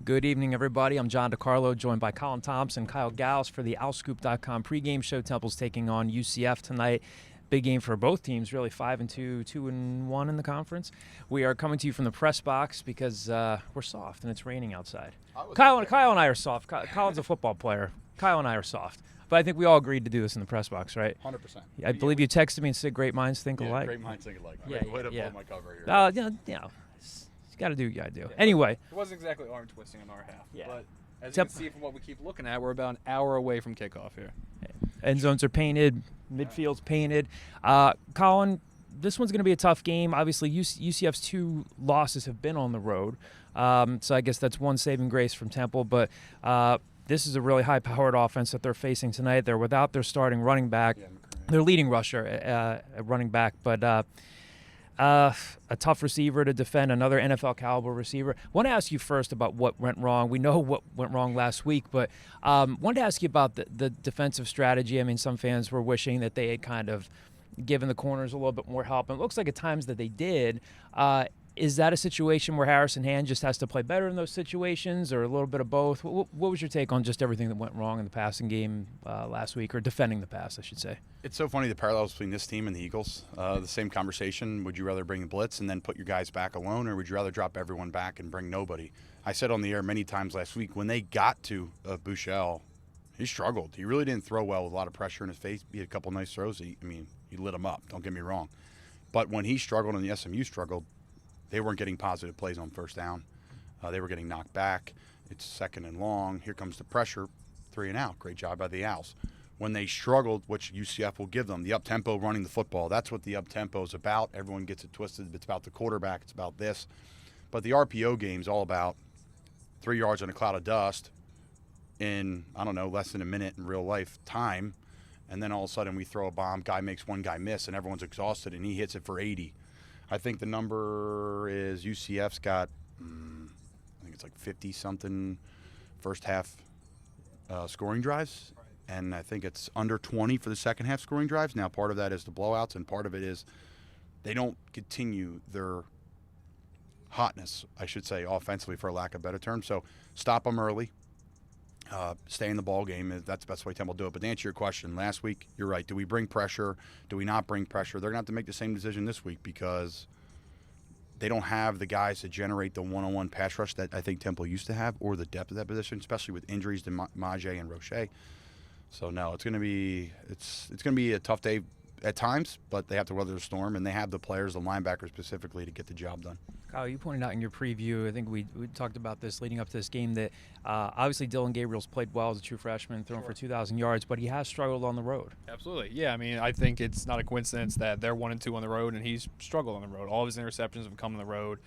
Good evening, everybody. I'm John DiCarlo, joined by Colin Thompson, Kyle Gauss for the OwlScoop.com pregame show. Temple's taking on UCF tonight. Big game for both teams, really 5-2, 2-1 in the conference. We are coming to you from the press box because we're soft and it's raining outside. Kyle and I are soft. Colin's a football player. Kyle and I are soft. But I think we all agreed to do this in the press box, right? 100%. I believe you texted me and said great minds think alike. Great minds think alike. Yeah, Way to yeah. blow my cover here. You got to do what you got to do. Anyway. It wasn't exactly arm twisting on our half. Yeah. But as you can see from what we keep looking at, we're about an hour away from kickoff here. End zones are painted. Midfield's painted. Colin, this one's going to be a tough game. Obviously, UCF's 2 losses have been on the road. So I guess that's one saving grace from Temple. But this is a really high-powered offense that they're facing tonight. They're without their starting running back. Their leading rusher at running back. But a tough receiver to defend, another NFL caliber receiver. I want to ask you first about what went wrong. We know what went wrong last week, but wanted to ask you about the defensive strategy. I mean, some fans were wishing that they had kind of given the corners a little bit more help, and it looks like at times that they did. Is that a situation where Harrison Hand just has to play better in those situations, or a little bit of both? What was your take on just everything that went wrong in the passing game last week, or defending the pass, I should say? It's so funny, the parallels between this team and the Eagles. The same conversation. Would you rather bring the blitz and then put your guys back alone, or would you rather drop everyone back and bring nobody? I said on the air many times last week, when they got to Buechele, he struggled. He really didn't throw well with a lot of pressure in his face. He had a couple nice throws. He lit him up, don't get me wrong. But when he struggled and the SMU struggled, they weren't getting positive plays on first down. They were getting knocked back. It's second and long. Here comes the pressure. 3 and out. Great job by the Owls. When they struggled, which UCF will give them, the up-tempo running the football, that's what the up-tempo is about. Everyone gets it twisted. It's about the quarterback. It's about this. But the RPO game is all about 3 yards in a cloud of dust in, less than a minute in real life time. And then all of a sudden we throw a bomb, guy makes one guy miss, and everyone's exhausted, and he hits it for 80. I think the number is UCF's got, I think it's like 50-something first half scoring drives, and I think it's under 20 for the second half scoring drives. Now, part of that is the blowouts, and part of it is they don't continue their hotness, I should say, offensively, for lack of a better term. So stop them early. Stay in the ball game. That's the best way Temple will do it. But to answer your question, last week, you're right. Do we bring pressure? Do we not bring pressure? They're going to have to make the same decision this week because they don't have the guys to generate the one-on-one pass rush that I think Temple used to have, or the depth of that position, especially with injuries to Majay and Roche. So no, it's going to be a tough day at times, but they have to weather the storm, and they have the players, the linebackers specifically, to get the job done. Kyle, you pointed out in your preview, I think we talked about this leading up to this game, that obviously Dylan Gabriel's played well as a true freshman, thrown for 2,000 yards, but he has struggled on the road. Absolutely. Yeah, I mean, I think it's not a coincidence that they're 1-2 on the road, and he's struggled on the road. All of his interceptions have come on the road.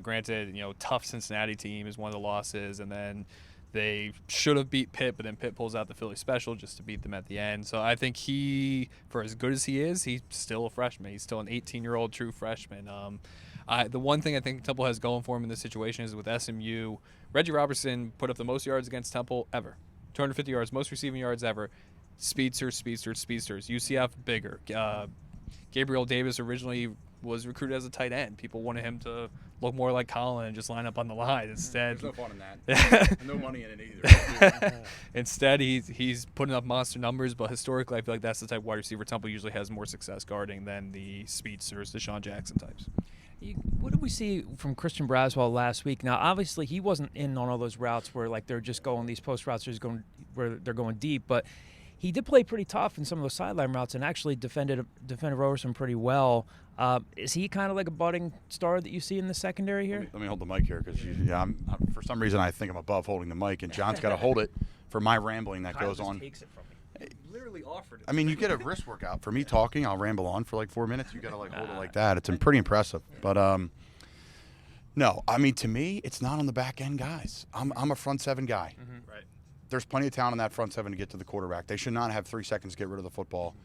Granted, tough Cincinnati team is one of the losses, and then they should have beat Pitt, but then Pitt pulls out the Philly special just to beat them at the end. So I think he, for as good as he is, he's still a freshman. He's still an 18-year-old true freshman. The one thing I think Temple has going for him in this situation is with SMU, Reggie Robertson put up the most yards against Temple ever. 250 yards, most receiving yards ever. Speedsters. UCF bigger. Gabriel Davis originally was recruited as a tight end. People wanted him to look more like Colin and just line up on the line. Instead, there's no fun in that. No money in it either. Instead, he's putting up monster numbers, but historically, I feel like that's the type of wide receiver Temple usually has more success guarding than the speedsters, the Deshaun Jackson types. What did we see from Christian Braswell last week? Now, obviously, he wasn't in on all those routes where they're just going these post routes, where they're going deep, but he did play pretty tough in some of those sideline routes and actually defended Robertson pretty well. Is he kind of like a budding star that you see in the secondary here? Let me hold the mic here because I'm for some reason I think I'm above holding the mic, and John's got to hold it for my rambling that Kyle goes on. Takes it from me. Literally offered it. I mean, you get a wrist workout. For me talking, I'll ramble on for like 4 minutes. You got to hold it like that. It's pretty impressive. But no, I mean, to me, it's not on the back end guys. I'm a front seven guy. Mm-hmm. Right. There's plenty of talent in that front seven to get to the quarterback. They should not have 3 seconds to get rid of the football.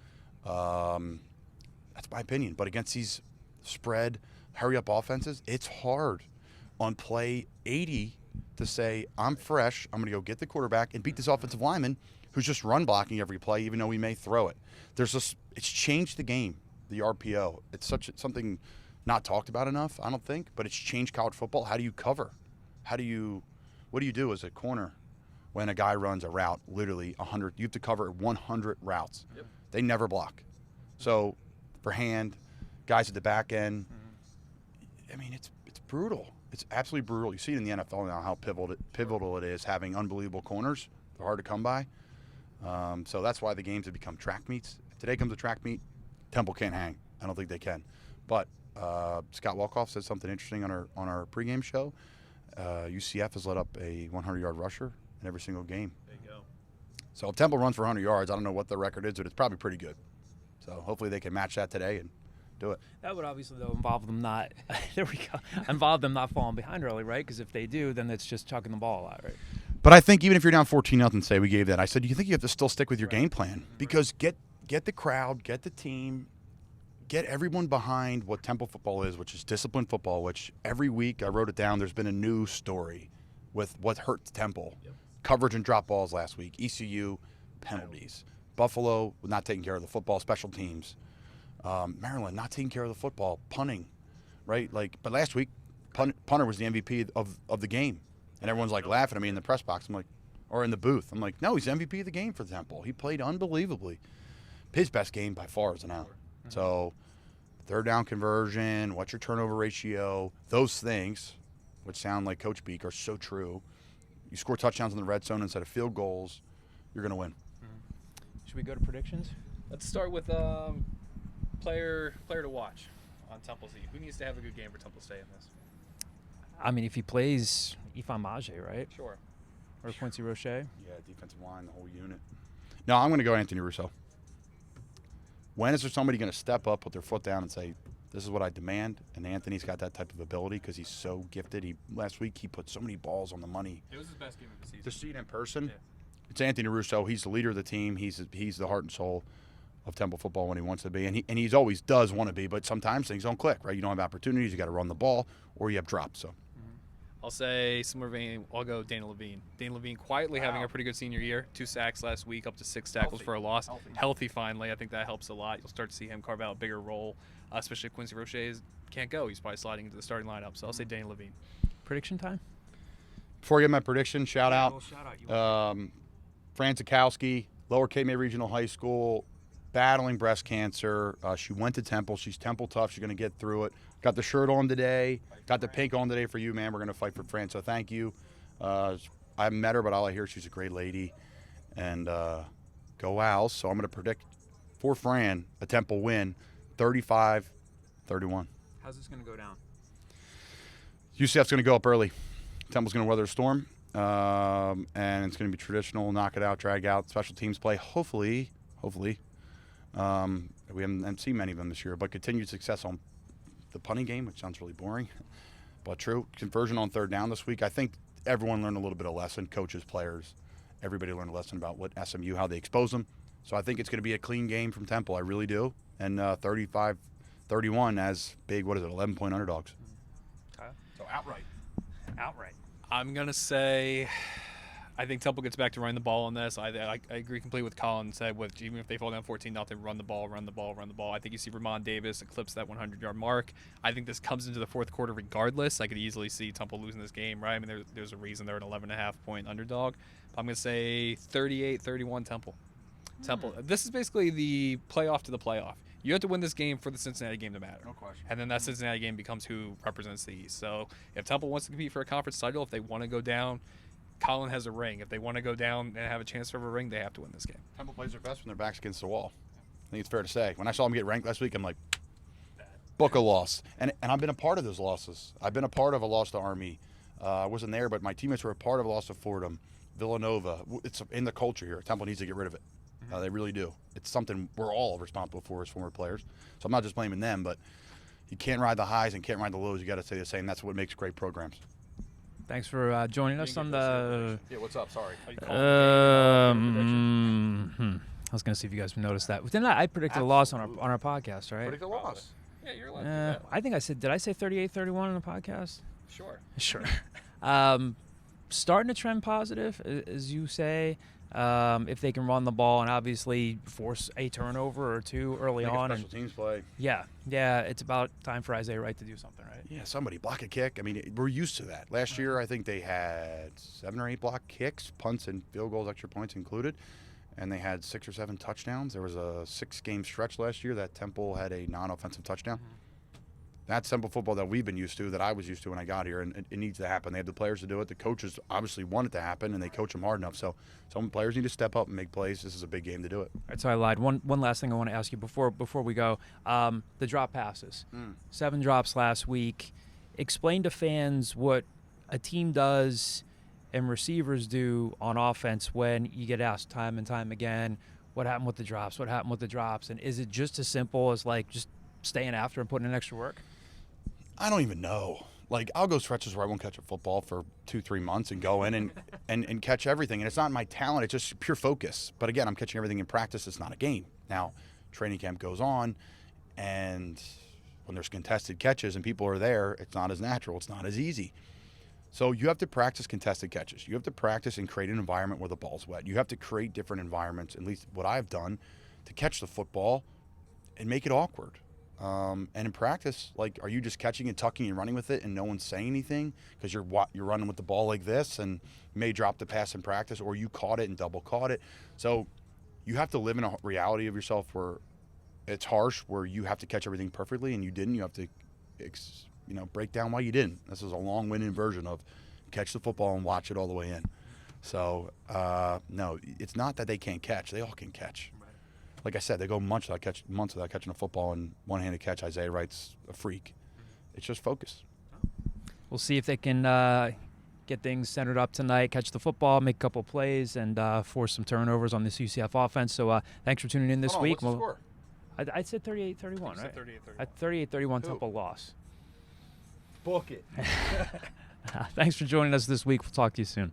That's my opinion. But against these spread, hurry-up offenses, it's hard on play 80 to say, I'm fresh, I'm going to go get the quarterback and beat this offensive lineman who's just run blocking every play, even though we may throw it. It's changed the game, the RPO. It's something not talked about enough, I don't think, but it's changed college football. How do you cover? What do you do as a corner when a guy runs a route, literally 100? You have to cover 100 routes. Yep. They never block. So for hand, guys at the back end, I mean, it's brutal. It's absolutely brutal. You see it in the NFL now how pivotal it is, having unbelievable corners. They're hard to come by. So that's why the games have become track meets. If today comes a track meet, Temple can't hang. I don't think they can. But Scott Welkoff said something interesting on our pregame show. UCF has let up a 100-yard rusher in every single game. There you go. So if Temple runs for 100 yards, I don't know what the record is, but it's probably pretty good. So hopefully they can match that today and do it. That would obviously, though, involve them not – there we go. Involve them not falling behind early, right? Because if they do, then it's just chucking the ball out, right? But I think even if you're down 14-0, say we gave that, I said, do you think you have to still stick with your game plan? Because get the crowd, get the team, get everyone behind what Temple football is, which is disciplined football, which every week I wrote it down. There's been a new story with what hurts Temple. Yep. Coverage and drop balls last week. ECU, penalties. Buffalo, not taking care of the football, special teams. Maryland, not taking care of the football, punting, right? But last week, punter was the MVP of the game. And everyone's like laughing at me in the press box. I'm like, or in the booth. I'm like, no, he's MVP of the game for Temple. He played unbelievably. His best game by far is an hour. Mm-hmm. So, third down conversion, what's your turnover ratio? Those things, which sound like Coach Beak, are so true. You score touchdowns in the red zone instead of field goals, you're going to win. Mm-hmm. Should we go to predictions? Let's start with player to watch on Temple's team. Who needs to have a good game for Temple to stay in this? I mean, if he plays Ifan Maje, right? Sure. Or Quincy Roche. Yeah, defensive line, the whole unit. No, I'm going to go Anthony Russo. When is there somebody going to step up, put their foot down, and say, this is what I demand? And Anthony's got that type of ability because he's so gifted. Last week, he put so many balls on the money. It was his best game of the season. To see it in person, yeah. It's Anthony Russo. He's the leader of the team. He's the heart and soul of Temple football when he wants to be. And he's always does want to be, but sometimes things don't click, right? You don't have opportunities. You got to run the ball or you have drops. So. I'll say similar vein. I'll go Dana Levine. Dana Levine quietly having a pretty good senior year. 2 sacks last week, up to 6 tackles for a loss. Healthy finally. I think that helps a lot. You'll start to see him carve out a bigger role, especially if Quincy Roche can't go. He's probably sliding into the starting lineup. So I'll say Dana Levine. Prediction time? Before I get my prediction, shout out you. Fran Zakowski, Lower Cape Regional High School, battling breast cancer. She went to Temple. She's Temple tough. She's going to get through it. Got the shirt on today. Got the pink on today for you, man. We're going to fight for Fran, so thank you. I haven't met her, but all I hear, she's a great lady. And go Owls. So I'm going to predict for Fran a Temple win, 35-31. How's this going to go down? UCF's going to go up early. Temple's going to weather a storm. And it's going to be traditional, knock it out, drag out, special teams play. Hopefully. We haven't seen many of them this year, but continued success on the punting game, which sounds really boring, but true. Conversion on third down this week. I think everyone learned a little bit of lesson, coaches, players. Everybody learned a lesson about what SMU, how they expose them. So I think it's going to be a clean game from Temple. I really do. And 35-31 as big, 11-point underdogs. Okay. So outright. I'm going to say I think Temple gets back to running the ball on this. I agree completely with Colin said with even if they fall down 14-0, run the ball. I think you see Ramon Davis eclipse that 100-yard mark. I think this comes into the fourth quarter regardless. I could easily see Temple losing this game, right? I mean, there's a reason they're an 11.5-point underdog. I'm going to say 38-31 Temple. Temple. This is basically the playoff to the playoff. You have to win this game for the Cincinnati game to matter. No question. And then that Cincinnati game becomes who represents the East. So if Temple wants to compete for a conference title, if they want to go down, Colin has a ring. If they want to go down and have a chance for a ring, they have to win this game. Temple plays their best when their back's against the wall. I think it's fair to say. When I saw them get ranked last week, I'm like, book a loss. And I've been a part of those losses. I've been a part of a loss to Army. I wasn't there, but my teammates were a part of a loss to Fordham, Villanova. It's in the culture here. Temple needs to get rid of it. They really do. It's something we're all responsible for as former players. So I'm not just blaming them, but you can't ride the highs and can't ride the lows. You got to say the same. That's what makes great programs. Thanks for joining us on the. Yeah, what's up? Sorry. I was going to see if you guys noticed that. Didn't I predicted a loss on our podcast, right? Predict a loss. Yeah, you're allowed to do that. I think I said. Did I say 38-31 on the podcast? Sure. Sure. Starting to trend positive, as you say. if they can run the ball and obviously force a turnover or two early Make on. a special teams play. Yeah, it's about time for Isaiah Wright to do something, right? Yeah, somebody block a kick. I mean, we're used to that. Last year, I think they had 7 or 8 block kicks, punts and field goals, extra points included, and they had 6 or 7 touchdowns. There was a 6-game stretch last year that Temple had a non-offensive touchdown. That's Temple football that we've been used to, that I was used to when I got here, and it needs to happen. They have the players to do it. The coaches obviously want it to happen, and they coach them hard enough. So some players need to step up and make plays. This is a big game to do it. All right, so I lied. One last thing I want to ask you before we go. The drop passes. 7 drops last week. Explain to fans what a team does and receivers do on offense when you get asked time and time again, what happened with the drops? What happened with the drops? And is it just as simple as, like, just staying after and putting in extra work? I don't even know. Like, I'll go stretches where I won't catch a football for 2-3 months and go in and catch everything. And it's not my talent. It's just pure focus. But, again, I'm catching everything in practice. It's not a game. Now, training camp goes on, and when there's contested catches and people are there, it's not as natural. It's not as easy. So you have to practice contested catches. You have to practice and create an environment where the ball's wet. You have to create different environments, at least what I've done, to catch the football and make it awkward. And in practice, like, are you just catching and tucking and running with it and no one's saying anything because you're running with the ball like this and you may drop the pass in practice, or you caught it and double caught it. So you have to live in a reality of yourself where it's harsh, where you have to catch everything perfectly and you didn't. You have to break down why you didn't. This is a long-winded version of catch the football and watch it all the way in. So, no, it's not that they can't catch. They all can catch. Like I said, they go months without catching a football, and one-handed catch, Isaiah Wright's a freak. It's just focus. We'll see if they can get things centered up tonight, catch the football, make a couple plays, and force some turnovers on this UCF offense. So thanks for tuning in this week. What's the score? I said 38-31, right? 38-31. 38-31 Temple loss. Book it. Thanks for joining us this week. We'll talk to you soon.